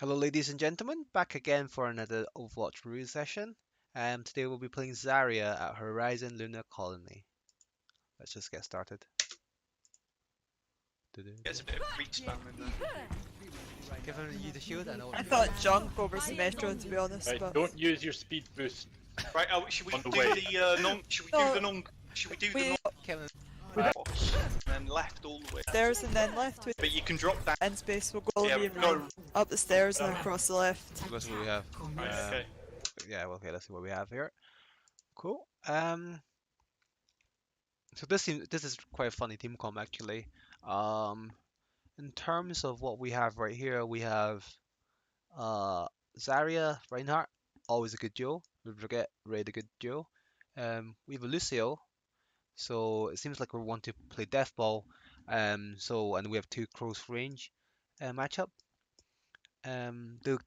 Hello, ladies and gentlemen, back again for another Overwatch review session. Today we'll be playing Zarya at Horizon Lunar Colony. Let's just get started. Gets a bit of creep spam in there. Giving you the shield, I know. I thought junk over Symmetra, to be honest, Right, but don't use your speed boost. Right, should we On the do way. the non? Should we do the non? Should we do the Killing. non-box and then left all the way? stairs and then left with But you can drop down. end space. We'll go Yeah, even no. up the stairs and across the left. Let's see what we have. Right, okay. Yeah, well, okay, let's see what we have here. Cool. So this is quite a funny team comp actually. In terms of what we have right here, we have Zarya, Reinhardt, always a good duo. We forget really good duo. We have a Lucio, so it seems like we want to play Deathball. And we have two close range matchup. The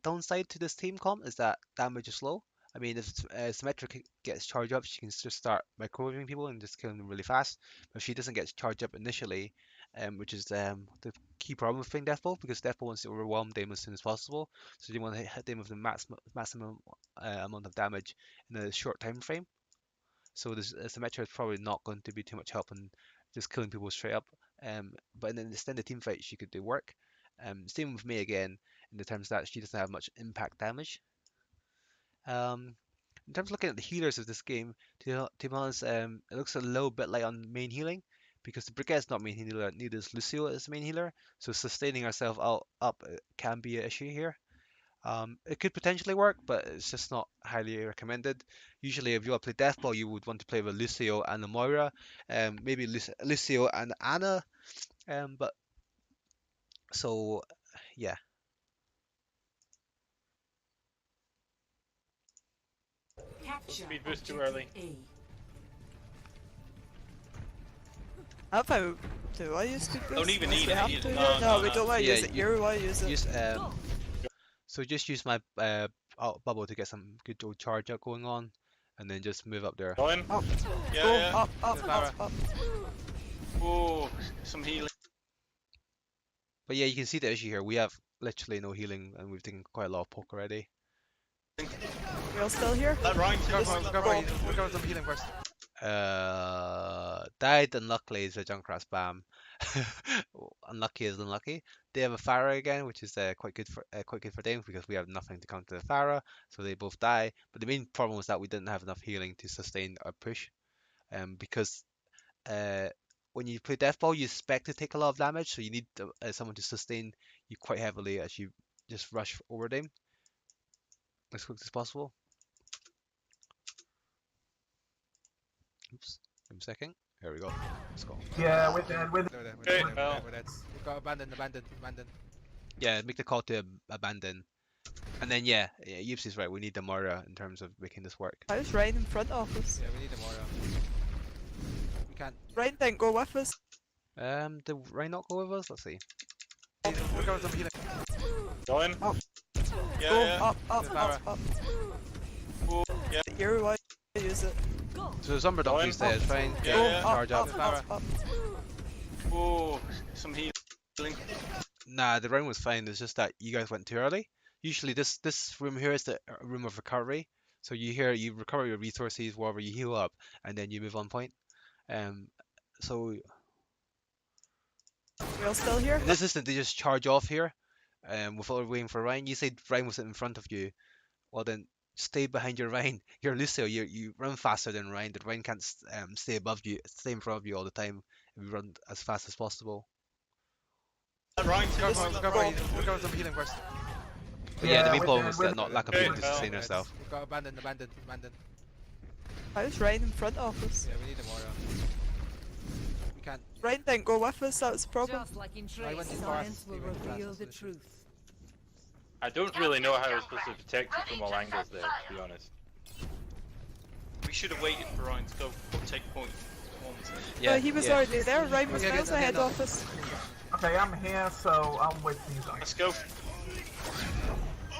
downside to this team comp is that damage is low. I mean, if Symmetra gets charged up, she can just start microwaving people and just killing them really fast. But if she doesn't get charged up initially, which is the key problem with playing Deathball, because Deathball wants to overwhelm them as soon as possible. So you want to hit them with the maximum amount of damage in a short time frame. So this Symmetra is probably not going to be too much help in just killing people straight up. But in an extended team fight, she could do work. Same with me again, in the terms that she doesn't have much impact damage. In terms of looking at the healers of this game, to be honest, it looks a little bit light on main healing because the Brigad's not main healer, neither is Lucio as main healer. So sustaining ourselves up can be an issue here. It could potentially work, but it's just not highly recommended. Usually, if you want to play Deathball, you would want to play with Lucio and a Moira, maybe Lucio and Anna. But so yeah. Speed boost too early. Have I? Do I use speed boost? Don't even need We it. have You- to? no, No, no, we no. don't want to Yeah, use it. You want to use it. So just use my bubble to get some good old charge up going on, and then just move up there. Go in. Up, Yeah, go, yeah. up. Oh, some healing. But yeah, you can see the issue here. We have literally no healing, and we've taken quite a lot of poke already. We're all still here? That Ryan. We're going some healing first. Died unluckily is a Junkrat spam. Unlucky is unlucky. They have a Pharah again, which is quite good for them because we have nothing to counter the Pharah, so they both die. But the main problem was that we didn't have enough healing to sustain our push. Because when you play Deathball, you expect to take a lot of damage, so you need someone to sustain you quite heavily as you just rush over them as quick as possible. Oops, give me a second. There we go. Let's go. Yeah, with that, with Okay, well. We've got abandon. Yeah, make the call to abandon. And then yeah, Yipsy's right. We need the Moira in terms of making this work. How's Ryan in front of us? Yeah, we need the Moira. We can't. Ryan didn't go with us. Did Ryan not go with us? Let's see. Go in. Up. Yeah, Go, yeah. up. Oh, yeah. You want to use it. So Zumber Go in. Donkey's there. Try and Yeah, Go, yeah. charge up. up. Oh, some healing. Nah, the round was fine. It's just that you guys went too early. Usually this room here is the room of recovery. So you recover your resources, wherever you heal up, and then you move on point. So We're all still here? in this instant they just charge off here, without waiting for Ryan. You said Ryan was in front of you. Well then, stay behind your Ryan. You're Lucio. You run faster than Ryan. The Ryan can't stay above you, stay in front of you all the time. If you run as fast as possible. That Ryan. We're going some healing first. But yeah, Yeah, the main with problem the- was with that the- not lack of Okay, healing to well, sustain herself. We've got abandoned. How's Ryan in front of us? Yeah, we need a Moira. We can't. Ryan didn't go with us, that was the problem. Just like in I went Trace, too science fast. will They went too reveal fast, the that's the truth. I don't really know how we're supposed to protect you from all angles there, to be honest. We should have waited for Ryan to go take point. Yeah, he was already there. Ryan was Okay, miles okay, ahead no. of us. Okay, I'm here, so I'll wait for you guys. Let's go.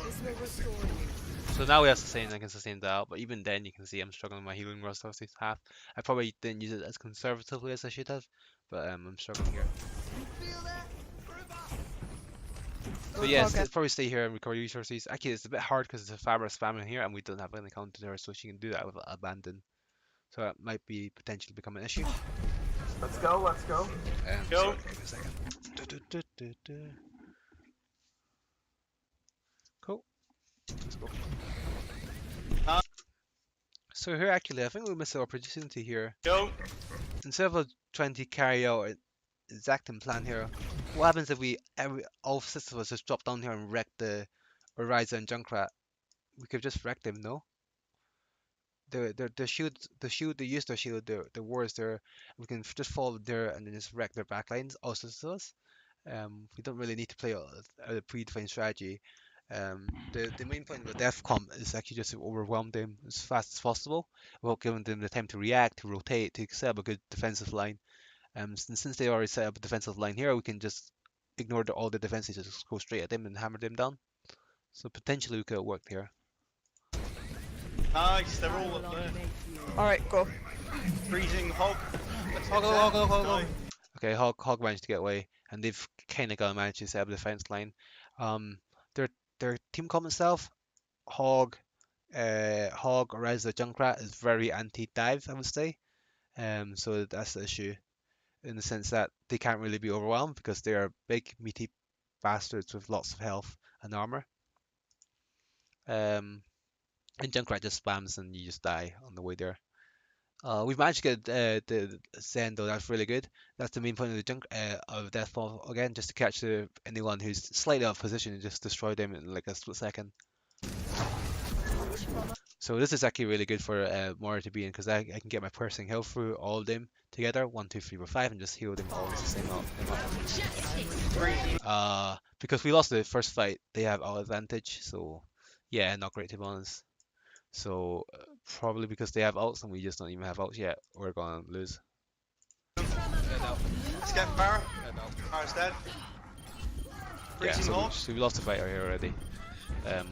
This will restore you. So now we have sustain. I can sustain that out, but even then you can see I'm struggling with my healing resources half. I probably didn't use it as conservatively as I should have, but I'm struggling here. So Good yeah, target. probably stay here and recover resources. Actually, it's a bit hard because it's a farmer spamming here, and we don't have any counter, so she can do that with abandon. So that might be potentially become an issue. Let's go, let's go. Go. Sorry, give me a second. Cool. Let's go. Uh. So here, actually, I think we missed our opportunity here. Go. Instead of trying to carry out an exacting plan here, what happens if all 6 of us just drop down here and wreck the Oriza and Junkrat? We could just wreck them, no? The shield, they use their shield, the wars there. We can just follow there and then just wreck their backlines. Also, to us, we don't really need to play a predefined strategy. The main point of a death comp is actually just to overwhelm them as fast as possible, without giving them the time to react, to rotate, to set up a good defensive line. Since they already set up a defensive line here, we can just ignore all the defenses, just go straight at them and hammer them down. So potentially we could have worked here. Nice, they're all up there. Alright, go. Freezing hog. Hog. Okay, Hog managed to get away, and they've kind of got to manage to set up a defense line. Their team comp itself, Hog, Reza, Junkrat is very anti-dive, I would say. So that's the issue, in the sense that they can't really be overwhelmed because they are big, meaty bastards with lots of health and armor. And Junkrat just spams and you just die on the way there. We've managed to get the Zen though. That's really good. That's the main point of the of Deathball again, just to catch anyone who's slightly out of position and just destroy them in like a split second. So this is actually really good for Moira to be in, because I can get my piercing health through all of them together, 1, 2, 3, 4, 5, and just heal them all at the same amount. Because we lost the first fight, they have all advantage. So yeah, not great to be honest. So probably because they have ults and we just don't even have ults yet, we're gonna lose. Let's get Farah. Farah's dead. Yeah, Freezing hog. so we lost the fight here already. Yeah,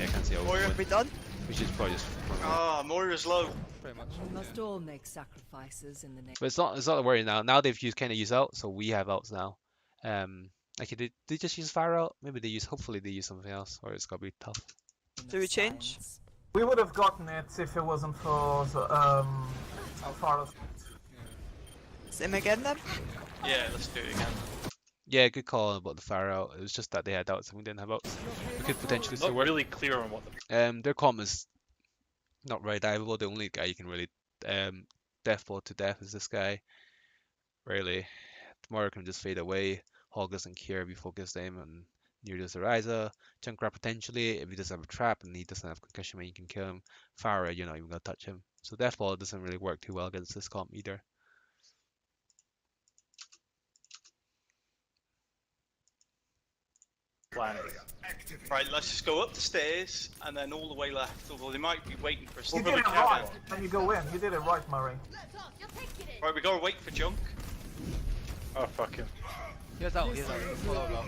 I can't see how we Moira. win. We done? We should probably just. Ah, Moira's low. Pretty much. We must all make sacrifices in the name. But it's not a worry now. Now they've kind of used out, so we have outs now. Actually, did they just use fire out? Maybe hopefully they use something else, or it's gonna be tough. Do we change? We would have gotten it if it wasn't for Farah's. Same again then? Yeah, let's do it again. Yeah, good call about the fire out. It was just that they had outs and we didn't have outs. We could potentially still Not work. really clear on what the Their comp is not very diveable. The only guy you can really deathball to death is this guy. Really, tomorrow can just fade away. Hog doesn't care if you focus them, and neither does Ariza. Junkrat potentially, if he doesn't have a trap and he doesn't have concussion, man, you can kill him. Farah, you're not even gonna touch him. So deathball doesn't really work too well against this comp either. plan is. Right, let's just go up the stairs and then all the way left. Although they might be waiting for us. You did it right, and you go in. You did it right, Murray. Right, we gotta wait for Junk. Oh, fuck him. Here's out. Follow him out.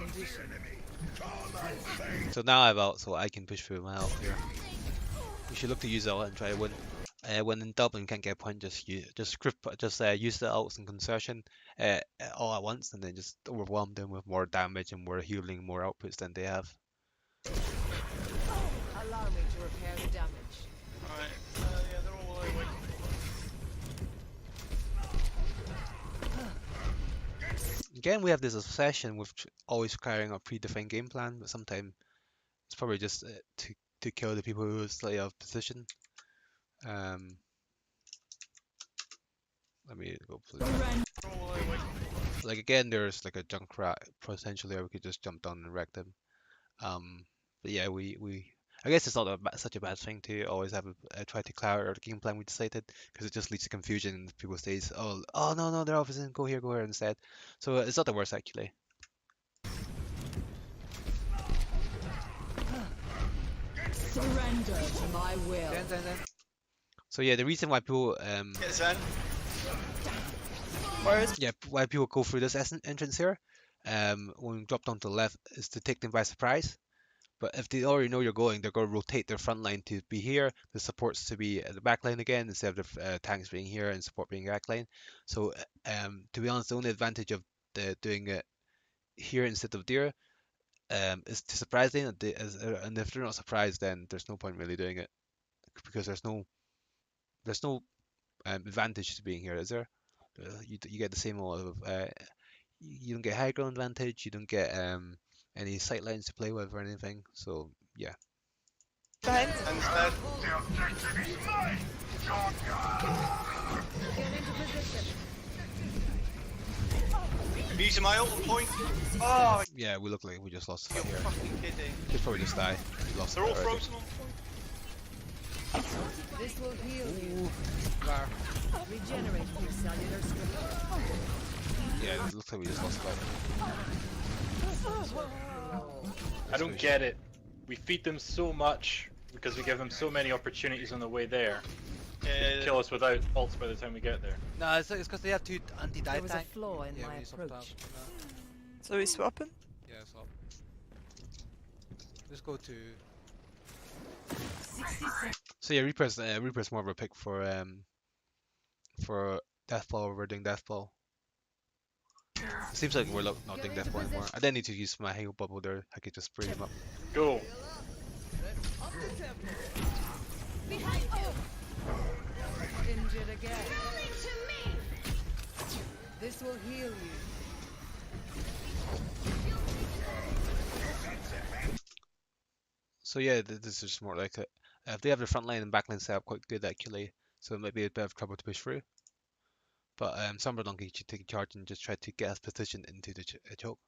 So now I have out, so I can push through my health here. We should look to use out and try to win. When in double and can't get a point, just use the ults and conversion all at once, and then just overwhelm them with more damage and more healing, more outputs than they have. Allow me to repair the damage. Alright, yeah, they're all the way waiting. Again, we have this obsession with always carrying a predefined game plan, but sometimes it's probably just to kill the people who are slightly out of position. Let me go please. Like again, there's like a Junkrat potential there. We could just jump down and wreck them. But yeah, I guess it's not such a bad thing to always have try to clear the game plan we decided, because it just leads to confusion and people say, oh no, they're off, go here instead. So it's not the worst actually. Surrender to my will. Then. So yeah, the reason why people Get Zen. why people go through this entrance here, when we drop down to the left, is to take them by surprise. But if they already know you're going, they're going to rotate their front line to be here, the supports to be at the back line again, instead of the tanks being here and support being back line. So to be honest, the only advantage of doing it here instead of there is too surprising, and if they're not surprised, then there's no point really doing it because there's no advantage to being here, is there? You get the same amount of you don't get high ground advantage, you don't get any sight lines to play with or anything. So yeah. Behind. And dead. I'm using my ult point. Oh, Yeah, we look like we just lost the you're fight here. fucking kidding. Could probably just die. We lost They're it all already. frozen on point. This will heal you. Var. Regenerate your cellular structure. Yeah, it looks like we just lost the fight. I don't get it. We feed them so much because we give them so many opportunities on the way there. Kill us without ults by the time we get there. No, it's because they have two There anti-dive was a tank. flaw in Yeah, my when you swap approach. tab. So we swapping? Yeah, swap. Let's go to. So yeah, Reaper's more of a pick for Deathball over doing Deathball. It seems like we're not doing Deathball anymore. I didn't need to use my heal bubble there. I could just spray him up. Go! Injured again. This will heal you. So yeah, this is just more like it. If they have the front line and back line set up quite good actually, so it might be a bit of trouble to push through. But Sombra Donkey should take a charge and just try to get us positioned into the choke.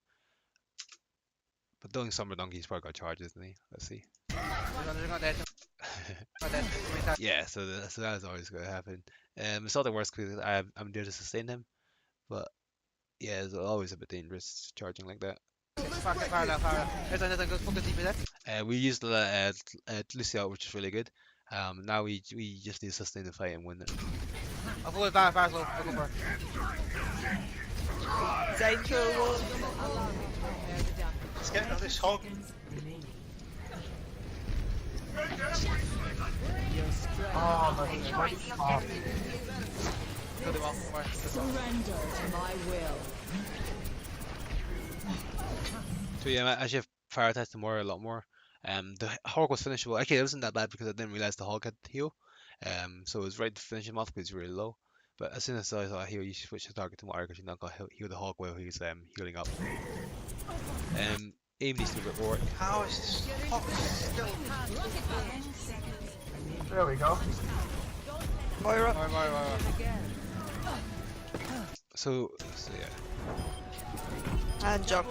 But doing Sombra Donkey, he's probably got charge, isn't he? Let's see. They're not dead. Not dead. Yeah, so that is always going to happen. It's not the worst because I'm there to sustain him, but yeah, it's always a bit dangerous charging like that. Fire now, fire. There's another good focus deep there. We used Lucio, which is really good. Now we just need to sustain the fight and win it. I'll go with fire, fire's low. I'll go for it. Zane kill wall. Allow me to repair the damage. Let's get rid of this hog. Your strength. Oh, that's hard. Kill them all. Fire. Surrender to my will. So yeah, I actually have prioritized the more a lot more. The Hog was finishable. Actually, it wasn't that bad because I didn't realize the Hog had heal. So it was right to finish him off because he's really low. But as soon as I saw heal, you switch the target to Mario because you now got heal the Hog while he's healing up. Aim needs to be a bit more. How is this hog still? There we go. Moira. More. So yeah. And junk.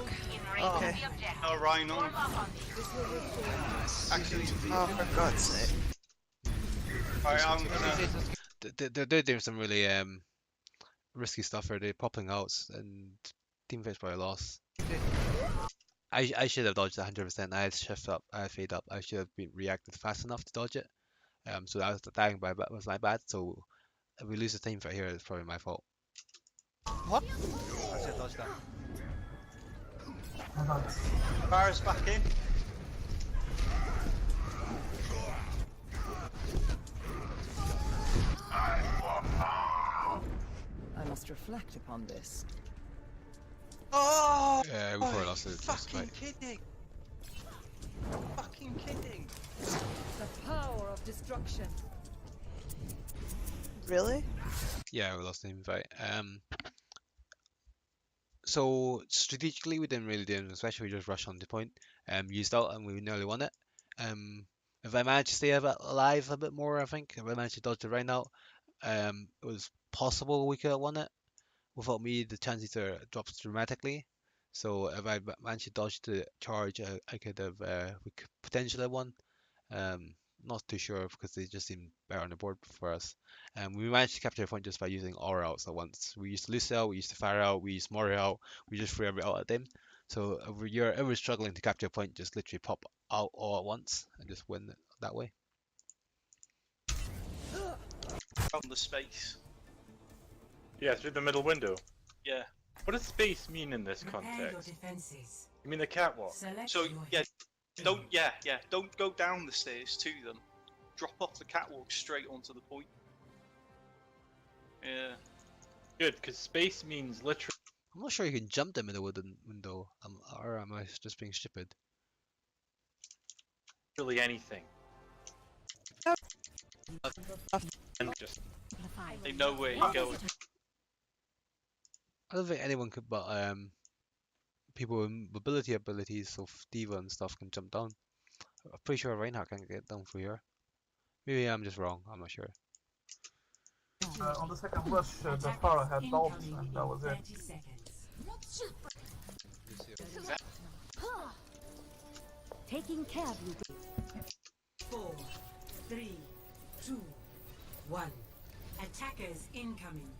Okay. No Rhino. Actually, Oh, for God's sake. alright, I'm gonna. They're doing some really risky stuff here. They're popping out and team fight's probably lost. I should have dodged 100%. I had shift up, I had fade up. I should have been reacted fast enough to dodge it. So that was my bad. So if we lose the team fight here, it's probably my fault. What? I should dodge that. Bar's back in. I must reflect upon this. Oh! We probably lost it. Fucking kidding! Fucking kidding! The power of destruction. Really? Yeah, we lost the team fight. So strategically, we didn't really do anything special. We just rushed on the point, used out, and we nearly won it. If I managed to stay alive a bit more, I think if I managed to dodge the rain out, it was possible we could have won it. Without me, the chances are dropped dramatically. So if I managed to dodge the charge, I could have we could potentially have won. Not too sure because they just seemed better on the board for us. We managed to capture a point just by using all our outs at once. We used Lucio, we used the Fire out, we used Mori out, we just threw every out at them. So if you're ever struggling to capture a point, just literally pop out all at once and just win it that way. From the space. Yeah, through the middle window. Yeah. What does space mean in this context? You mean the catwalk? So, yeah, don't go down the stairs to them. Drop off the catwalk straight onto the point. Yeah. Good, because space means literally. I'm not sure you can jump them in the wooden window. or am I just being stupid? Really anything. And just They know where you're going. I don't think anyone could, but people with mobility abilities, so Diva and stuff, can jump down. I'm pretty sure Reinhardt can get down through here. Maybe I'm just wrong. I'm not sure. On the second rush, the Pharah had bulbs, and that was it. Taking care of you. 4, 3, 2, 1. Attackers incoming.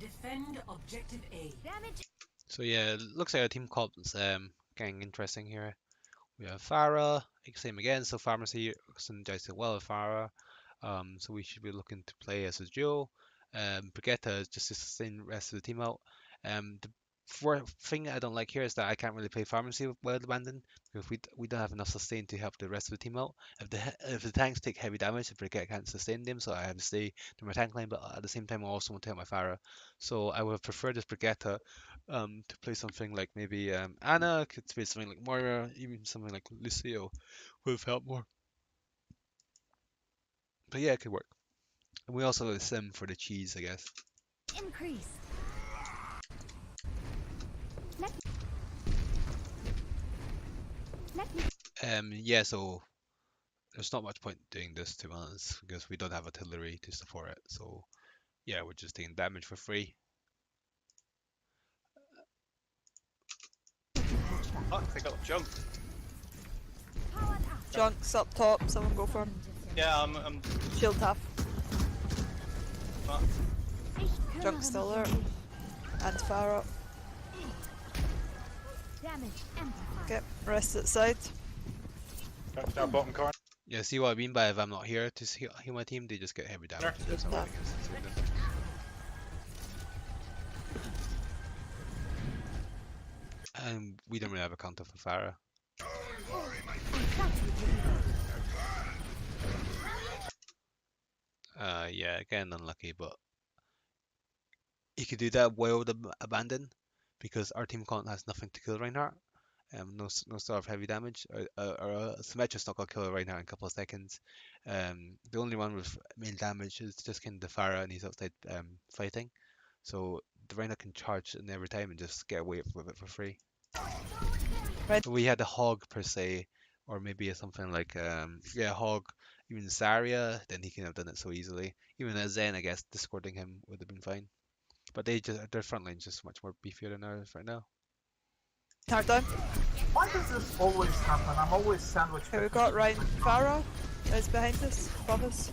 Defend objective A. Damage. So yeah, it looks like our team comp's getting interesting here. We have Farah, same again, so Pharmacy synergizes well with Farah. So we should be looking to play as a duo. Brigitte is just to sustain the rest of the team out. The thing I don't like here is that I can't really play Pharmacy with Wild Abandon because we don't have enough sustain to help the rest of the team out. If the tanks take heavy damage, Brigitte can't sustain them, so I have to stay in my tank line. But at the same time, I also want to help my Farah. So I would have preferred this Brigitte to play something like maybe Anna, could play something like Moira, even something like Lucio would have helped more. But yeah, it could work. And we also have a sim for the cheese, I guess. Increase. Yeah, so there's not much point doing this, to be honest, because we don't have artillery to support it. So yeah, we're just taking damage for free. Fuck, they got jumped. Junk's up top, someone go for him. Yeah, I'm Shield half. fuck. Junk's still there. And Farah. Damage amplified. Okay, rest at the side. down bottom corner. Yeah, see what I mean by if I'm not here to heal my team, they just get heavy damage. That's how I that. can sustain them. And we don't really have a counter for Farah. Yeah, again unlucky, but you could do that Wild Abandon because our team count has nothing to kill Reinhardt. No sort of heavy damage. Symmetra's not gonna kill Reinhardt in a couple of seconds. The only one with main damage is just kind of the Farah, and he's outside fighting. So the Reinhardt can charge in every time and just get away with it for free. Right. If we had a Hog per se, or maybe something like Hog, even Zarya, then he can have done it so easily. Even as Zen, I guess, discording him would have been fine. But their front line's just much more beefier than ours right now. Hard down. Why does this always happen? I'm always sandwiched. Okay, we've got Ryan. Farah is behind us, above us.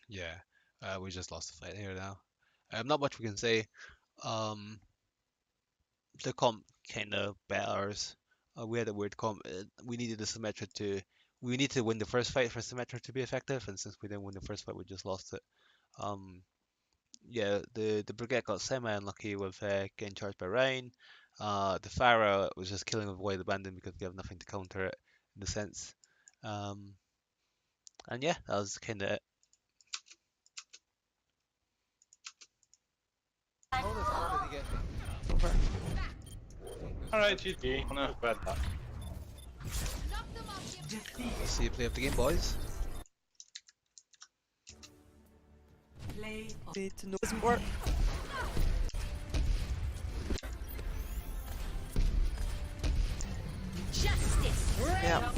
Yeah, we just lost the fight here now. Not much we can say. The comp kind of bet ours. We had a weird comp. We needed the Symmetra to. We need to win the first fight for Symmetra to be effective, and since we didn't win the first fight, we just lost it. Yeah, the Brigade got semi-unlucky with getting charged by Ryan. The Farah was just killing with Wild Abandon because we have nothing to counter it in a sense. And yeah, that was kind of it. Alright, GG. Not bad that. Let's see you play of the game, boys. Play Need to know it doesn't work. Justice. Yeah.